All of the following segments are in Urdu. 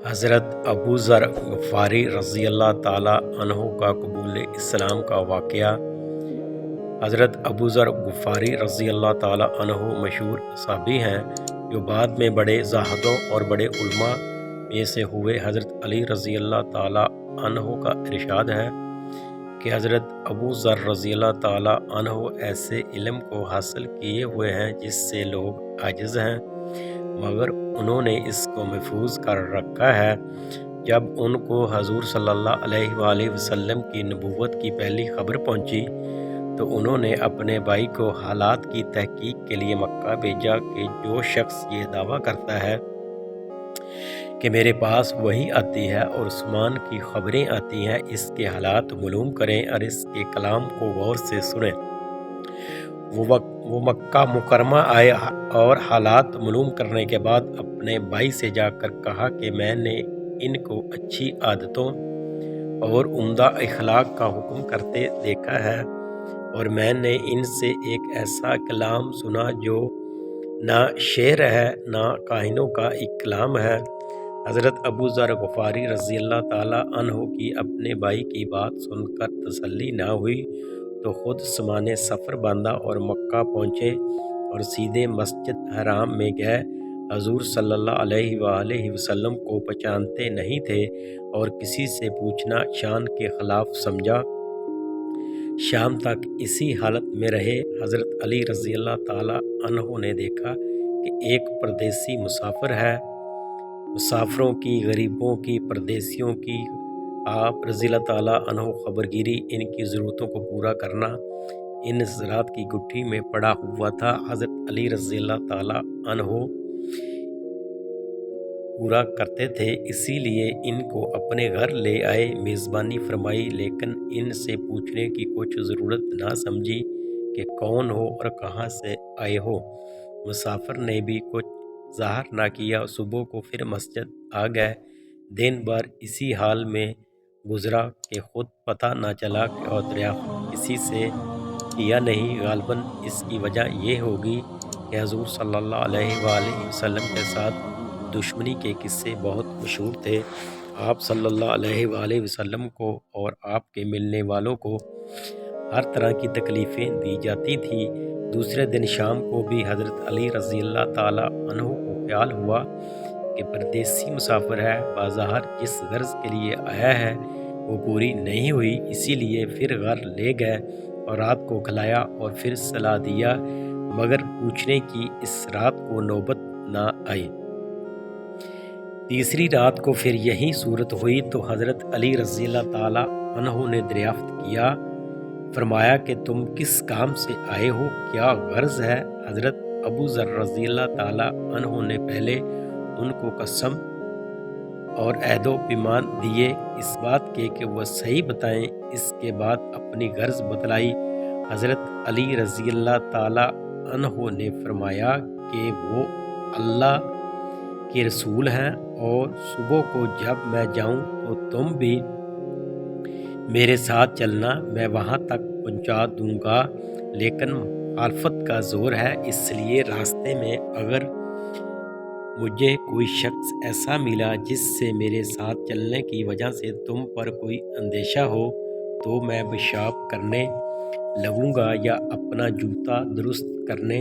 حضرت ابو ذر غفاری رضی اللہ تعالیٰ عنہ کا قبول اسلام کا واقعہ۔ حضرت ابو ذر غفاری رضی اللہ تعالیٰ عنہ مشہور صحابی ہیں جو بعد میں بڑے زاہدوں اور بڑے علماء میں سے ہوئے۔ حضرت علی رضی اللہ تعالیٰ عنہ کا ارشاد ہے کہ حضرت ابو ذر رضی اللہ تعالیٰ عنہ ایسے علم کو حاصل کیے ہوئے ہیں جس سے لوگ عاجز ہیں، مگر انہوں نے اس کو محفوظ کر رکھا ہے۔ جب ان کو حضور صلی اللہ علیہ وآلہ وسلم کی نبوت کی پہلی خبر پہنچی تو انہوں نے اپنے بھائی کو حالات کی تحقیق کے لیے مکہ بھیجا کہ جو شخص یہ دعویٰ کرتا ہے کہ میرے پاس وحی آتی ہے اور عثمان کی خبریں آتی ہیں، اس کے حالات معلوم کریں اور اس کے کلام کو غور سے سنیں۔ وہ مکہ مکرمہ آئے اور حالات معلوم کرنے کے بعد اپنے بھائی سے جا کر کہا کہ میں نے ان کو اچھی عادتوں اور عمدہ اخلاق کا حکم کرتے دیکھا ہے، اور میں نے ان سے ایک ایسا کلام سنا جو نہ شعر ہے نہ کاہنوں کا ایک کلام ہے۔ حضرت ابو ذر غفاری رضی اللہ تعالیٰ عنہ کی اپنے بھائی کی بات سن کر تسلی نہ ہوئی تو خود سامان سفر باندھا اور مکہ پہنچے اور سیدھے مسجد حرام میں گئے۔ حضور صلی اللہ علیہ وآلہ وسلم کو پہچانتے نہیں تھے اور کسی سے پوچھنا شان کے خلاف سمجھا۔ شام تک اسی حالت میں رہے۔ حضرت علی رضی اللہ تعالیٰ عنہ نے دیکھا کہ ایک پردیسی مسافر ہے۔ مسافروں کی، غریبوں کی، پردیسیوں کی آپ رضی اللہ تعالیٰ عنہ خبرگیری، ان کی ضرورتوں کو پورا کرنا ان حضرات کی گٹھی میں پڑا ہوا تھا۔ حضرت علی رضی اللہ تعالیٰ عنہ پورا کرتے تھے، اسی لیے ان کو اپنے گھر لے آئے، میزبانی فرمائی، لیکن ان سے پوچھنے کی کچھ ضرورت نہ سمجھی کہ کون ہو اور کہاں سے آئے ہو۔ مسافر نے بھی کچھ ظاہر نہ کیا۔ صبح کو پھر مسجد آ گئے۔ دن بھر اسی حال میں گزرا کہ خود پتہ نہ چلا اور دریافت کسی سے کیا نہیں۔ غالباً اس کی وجہ یہ ہوگی کہ حضور صلی اللہ علیہ وآلہ وسلم کے ساتھ دشمنی کے قصے بہت مشہور تھے۔ آپ صلی اللہ علیہ وآلہ وسلم کو اور آپ کے ملنے والوں کو ہر طرح کی تکلیفیں دی جاتی تھیں۔ دوسرے دن شام کو بھی حضرت علی رضی اللہ تعالیٰ عنہ کو خیال ہوا کہ پردیسی مسافر ہے، بظاہر جس غرض کے لیے آیا ہے وہ پوری نہیں ہوئی، اسی لیے پھر گھر لے گئے اور رات کو کھلایا اور پھر سلا دیا، مگر پوچھنے کی اس رات کو نوبت نہ آئی۔ تیسری رات کو پھر یہی صورت ہوئی تو حضرت علی رضی اللہ تعالیٰ عنہ نے دریافت کیا، فرمایا کہ تم کس کام سے آئے ہو، کیا غرض ہے؟ حضرت ابو ذر رضی اللہ تعالیٰ عنہ نے پہلے ان کو قسم اور عہد و پیمان دیے اس بات کے کہ وہ صحیح بتائیں، اس کے بعد اپنی غرض بتلائی۔ حضرت علی رضی اللہ تعالیٰ عنہ نے فرمایا کہ وہ اللہ کے رسول ہیں اور صبح کو جب میں جاؤں تو تم بھی میرے ساتھ چلنا، میں وہاں تک پہنچا دوں گا، لیکن مخالفت کا زور ہے، اس لیے راستے میں اگر مجھے کوئی شخص ایسا ملا جس سے میرے ساتھ چلنے کی وجہ سے تم پر کوئی اندیشہ ہو تو میں پیشاب کرنے لگوں گا یا اپنا جوتا درست کرنے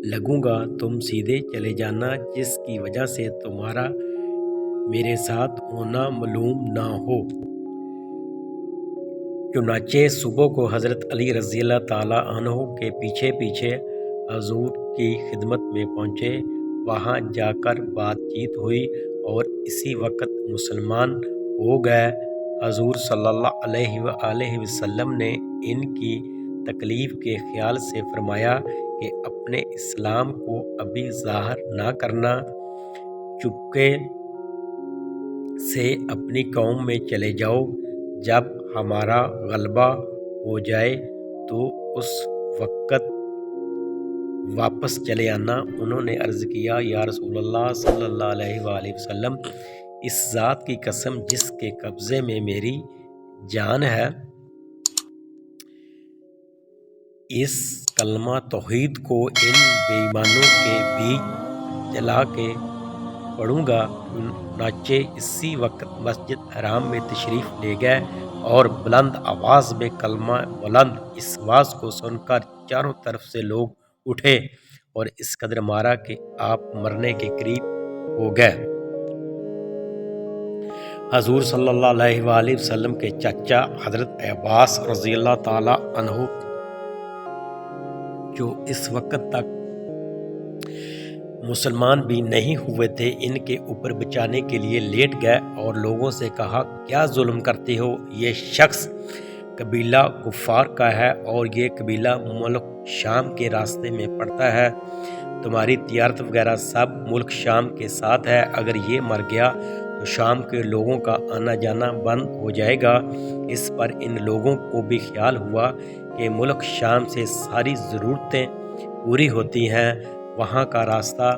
لگوں گا، تم سیدھے چلے جانا، جس کی وجہ سے تمہارا میرے ساتھ ہونا معلوم نہ ہو۔ چنانچہ صبح کو حضرت علی رضی اللہ تعالیٰ عنہ کے پیچھے پیچھے حضور کی خدمت میں پہنچے۔ وہاں جا کر بات چیت ہوئی اور اسی وقت مسلمان ہو گئے۔ حضور صلی اللہ علیہ وآلہ وسلم نے ان کی تکلیف کے خیال سے فرمایا کہ اپنے اسلام کو ابھی ظاہر نہ کرنا، چپکے سے اپنی قوم میں چلے جاؤ، جب ہمارا غلبہ ہو جائے تو اس وقت واپس چلے آنا۔ انہوں نے عرض کیا، یا رسول اللہ صلی اللہ علیہ وآلہ وسلم، اس ذات کی قسم جس کے قبضے میں میری جان ہے، اس کلمہ توحید کو ان بے ایمانوں کے بیچ جلا کے پڑھوں گا۔ چنانچہ اسی وقت مسجد حرام میں تشریف لے گئے اور بلند آواز میں کلمہ بلند۔ اس آواز کو سن کر چاروں طرف سے لوگ اٹھے اور اس قدر مارا کہ آپ مرنے کے قریب ہو گئے۔ حضور صلی اللہ علیہ وآلہ وسلم کے چچا حضرت عباس رضی اللہ تعالی عنہ جو اس وقت تک مسلمان بھی نہیں ہوئے تھے، ان کے اوپر بچانے کے لیے لیٹ گئے اور لوگوں سے کہا، کیا ظلم کرتے ہو؟ یہ شخص قبیلہ کفار کا ہے اور یہ قبیلہ ملک شام کے راستے میں پڑتا ہے۔ تمہاری تجارت وغیرہ سب ملک شام کے ساتھ ہے۔ اگر یہ مر گیا تو شام کے لوگوں کا آنا جانا بند ہو جائے گا۔ اس پر ان لوگوں کو بھی خیال ہوا کہ ملک شام سے ساری ضرورتیں پوری ہوتی ہیں، وہاں کا راستہ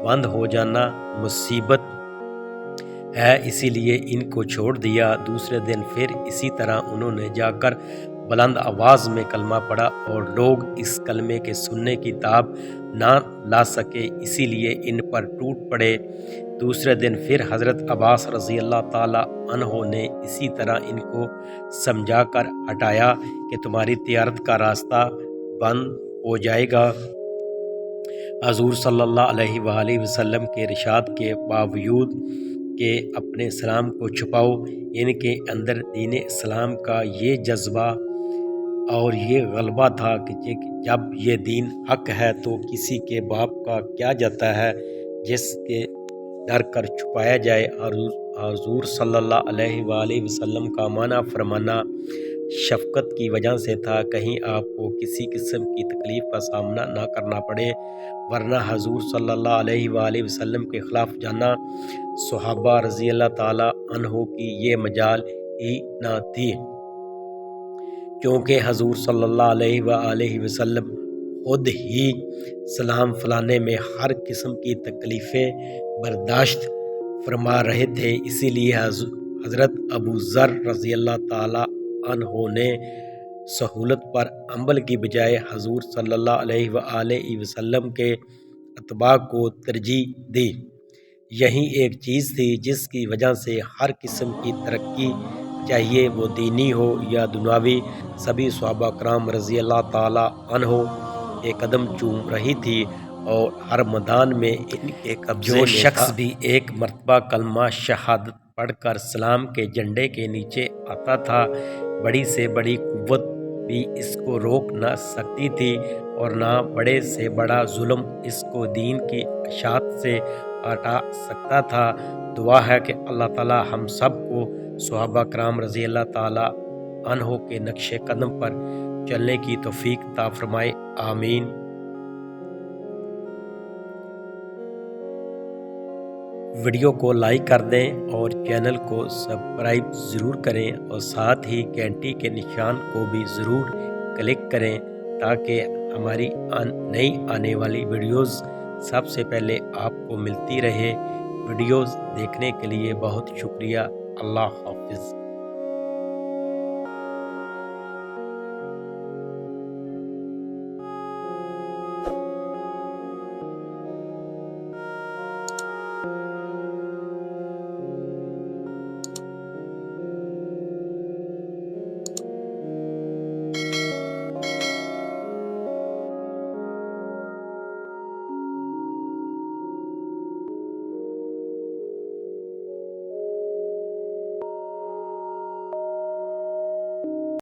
بند ہو جانا مصیبت ہے، اسی لیے ان کو چھوڑ دیا۔ دوسرے دن پھر اسی طرح انہوں نے جا کر بلند آواز میں کلمہ پڑھا اور لوگ اس کلمے کے سننے کی تاب نہ لا سکے، اسی لیے ان پر ٹوٹ پڑے۔ دوسرے دن پھر حضرت عباس رضی اللہ تعالی عنہ نے اسی طرح ان کو سمجھا کر ہٹایا کہ تمہاری تجارت کا راستہ بند ہو جائے گا۔ حضور صلی اللہ علیہ وآلہ وسلم کے ارشاد کے باوجود کہ اپنے سلام کو چھپاؤ، ان کے اندر دین اسلام کا یہ جذبہ اور یہ غلبہ تھا کہ جب یہ دین حق ہے تو کسی کے باپ کا کیا جاتا ہے جس کے ڈر کر چھپایا جائے۔ حضور صلی اللہ علیہ وآلہ وسلم کا معنی فرمانا شفقت کی وجہ سے تھا، کہیں آپ کو کسی قسم کی تکلیف کا سامنا نہ کرنا پڑے، ورنہ حضور صلی اللہ علیہ وآلہ وسلم کے خلاف جانا صحابہ رضی اللہ تعالی عنہ کی یہ مجال ہی نہ تھی، کیونکہ حضور صلی اللہ علیہ وآلہ وسلم خود ہی سلام پھیلانے میں ہر قسم کی تکلیفیں برداشت فرما رہے تھے۔ اسی لیے حضرت ابو ذر رضی اللہ تعالی عنہ نے سہولت پر عمل کی بجائے حضور صلی اللہ علیہ وآلہ وسلم کے اتباع کو ترجیح دی۔ یہی ایک چیز تھی جس کی وجہ سے ہر قسم کی ترقی، چاہیے وہ دینی ہو یا دنیاوی، سبھی صحابہ کرام رضی اللہ تعالی عنہ کے قدم چوم رہی تھی اور ہر میدان میں ان کے قبضے میں تھا۔ جو شخص بھی ایک مرتبہ کلمہ شہادت پڑھ کر اسلام کے جھنڈے کے نیچے آتا تھا، بڑی سے بڑی قوت بھی اس کو روک نہ سکتی تھی اور نہ بڑے سے بڑا ظلم اس کو دین کی اشاعت سے ہٹا سکتا تھا۔ دعا ہے کہ اللہ تعالی ہم سب کو صحابہ کرام رضی اللہ تعالی عنہ کے نقش قدم پر چلنے کی توفیق عطا فرمائے، آمین۔ ویڈیو کو لائک کر دیں اور چینل کو سبسکرائب ضرور کریں اور ساتھ ہی گھنٹی کے نشان کو بھی ضرور کلک کریں تاکہ ہماری نئی آنے والی ویڈیوز سب سے پہلے آپ کو ملتی رہے۔ ویڈیوز دیکھنے کے لیے بہت شکریہ۔ اللہ حافظ۔